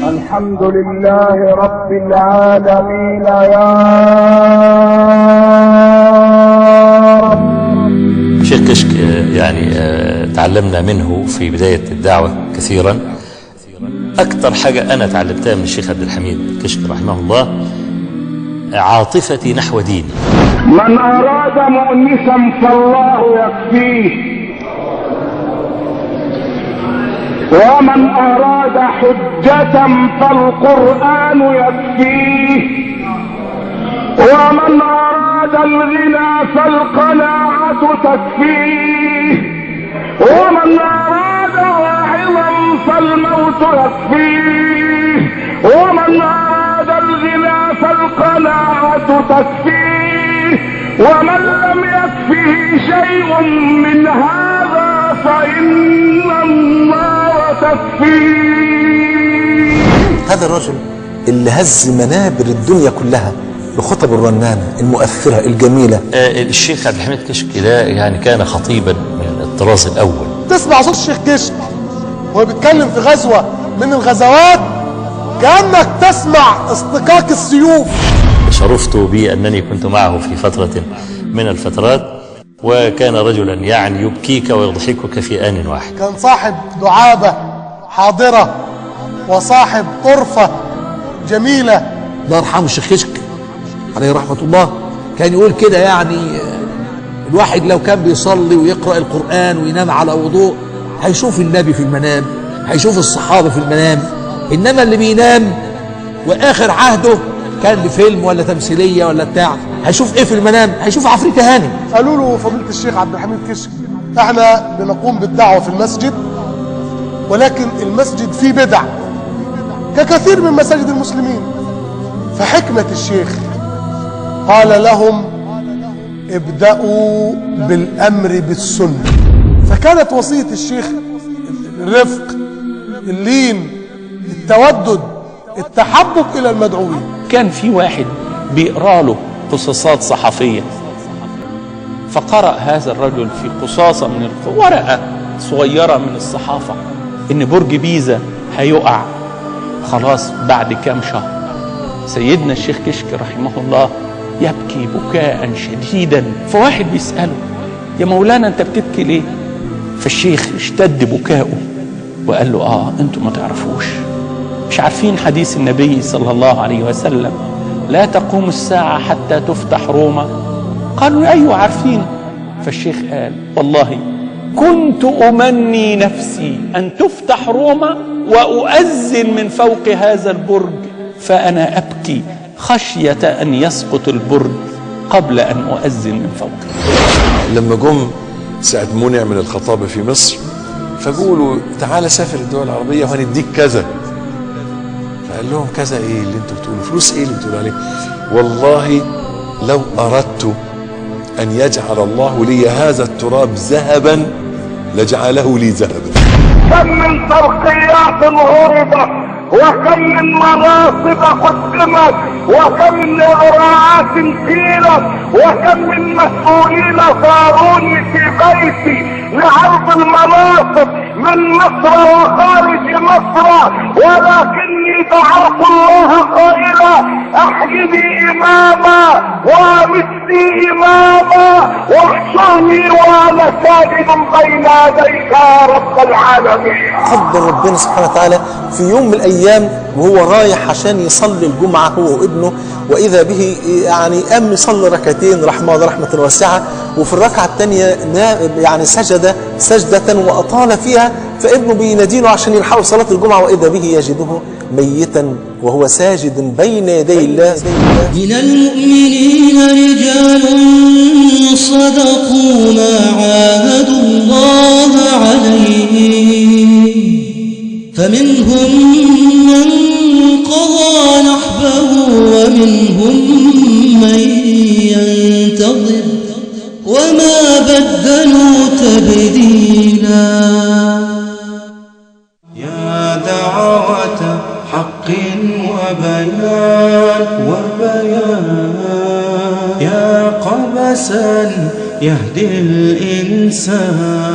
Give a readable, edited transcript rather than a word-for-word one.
الحمد لله رب العالمين يا رب. شيخ كشك يعني تعلمنا منه في بداية الدعوة كثيرا. أكثر حاجة أنا تعلمتها من الشيخ عبد الحميد كشك رحمه الله عاطفتي نحو ديني. من أراد مؤنسا فالله يكفيه، ومن أراد حجة فالقرآن يكفيه، ومن أراد الغنى فالقناعة تكفيه، ومن أراد واعظا فالموت يكفيه، ومن أراد الغنى فالقناعة تكفيه، ومن لم يكفه شيء من هذا فإن النار تكفيه. هذا الرجل اللي هز منابر الدنيا كلها بخطب الرنانة المؤثرة الجميلة. الشيخ عبد الحميد كشك ده يعني كان خطيبا من الطراز الأول. تسمع صوت الشيخ كشك وهو بيتكلم في غزوة من الغزوات كأنك تسمع اصطكاك السيوف. شرفت بأنني كنت معه في فترة من الفترات، وكان رجلا يعني يبكيك ويضحكك في آن واحد. كان صاحب دعابة حاضرة وصاحب طرفة جميلة. الله يرحمه الشيخ كشك عليه رحمة الله، كان يقول كده يعني الواحد لو كان بيصلي ويقرأ القرآن وينام على وضوء هيشوف النبي في المنام، هيشوف الصحابة في المنام، إنما اللي بينام وآخر عهده كان بفيلم ولا تمثيلية ولا بتاع هيشوف إيه في المنام؟ هيشوف عفريت هانم. قالوا له فضيلة الشيخ عبد الحميد كشك احنا بنقوم بالدعوة في المسجد، ولكن المسجد فيه بدع ككثير من مساجد المسلمين. فحكمة الشيخ قال لهم ابدأوا بالأمر بالسنة. فكانت وصية الشيخ الرفق، اللين، التودد، التحبب إلى المدعوين. كان في واحد بيقرأ له قصصات صحفية، فقرأ هذا الرجل في قصاصة من ورقة صغيرة من الصحافة إن برج بيزا هيقع خلاص بعد كام شهر. سيدنا الشيخ كشك رحمه الله يبكي بكاء شديدا، فواحد بيسأله يا مولانا أنت بتبكي ليه؟ فالشيخ اشتد بكاؤه وقال له أنتم ما تعرفوش، مش عارفين حديث النبي صلى الله عليه وسلم لا تقوم الساعة حتى تفتح روما؟ قالوا أيوة عارفين. فالشيخ قال والله كنت أمني نفسي أن تفتح روما وأؤذن من فوق هذا البرج، فأنا أبكي خشية أن يسقط البرج قبل أن أؤذن من فوقه. لما جم ساعة منع من الخطابة في مصر فقولوا تعال سافر الدول العربية وهنديك كذا، فقال لهم كذا ايه اللي انتوا بتقولوا؟ فلوس ايه اللي بتقولوا عليه؟ والله لو اردت ان يجعل الله لي هذا التراب ذهبا لجعله لي ذهبا. كم من ترقيات غربت، وكم من مناصب قدمت، وكم من إغراءات قيلت، وكم من مسؤولين صاروني في بيتي لعرض المناصب من مصر وخارج مصر، ولكني دعوت الله قائلا احجبي اماما وامسني اماما واحشرني وانا ساجد بين يديك يا رب العالمين. قدر ربنا سبحانه وتعالى في يوم من الايام وهو رايح عشان يصلي الجمعة هو وابنه، واذا به يعني قام يصلي ركعتين رحمه الله رحمة واسعة، وفي الركعة الثانية يعني سجد سجدة واطال فيها، فابنه بيناديله عشان يلحقوا صلاة الجمعة، واذا به يجده ميتا وهو ساجد بين يدي الله. من المؤمنين رجال صدقوا ما عاهدوا الله عليه، فمنهم من قضى نحبه ومنهم من ينتظر وما بدلوا تبديلا. يا دعوة حق وبيان يا قبسا يهدي الإنسان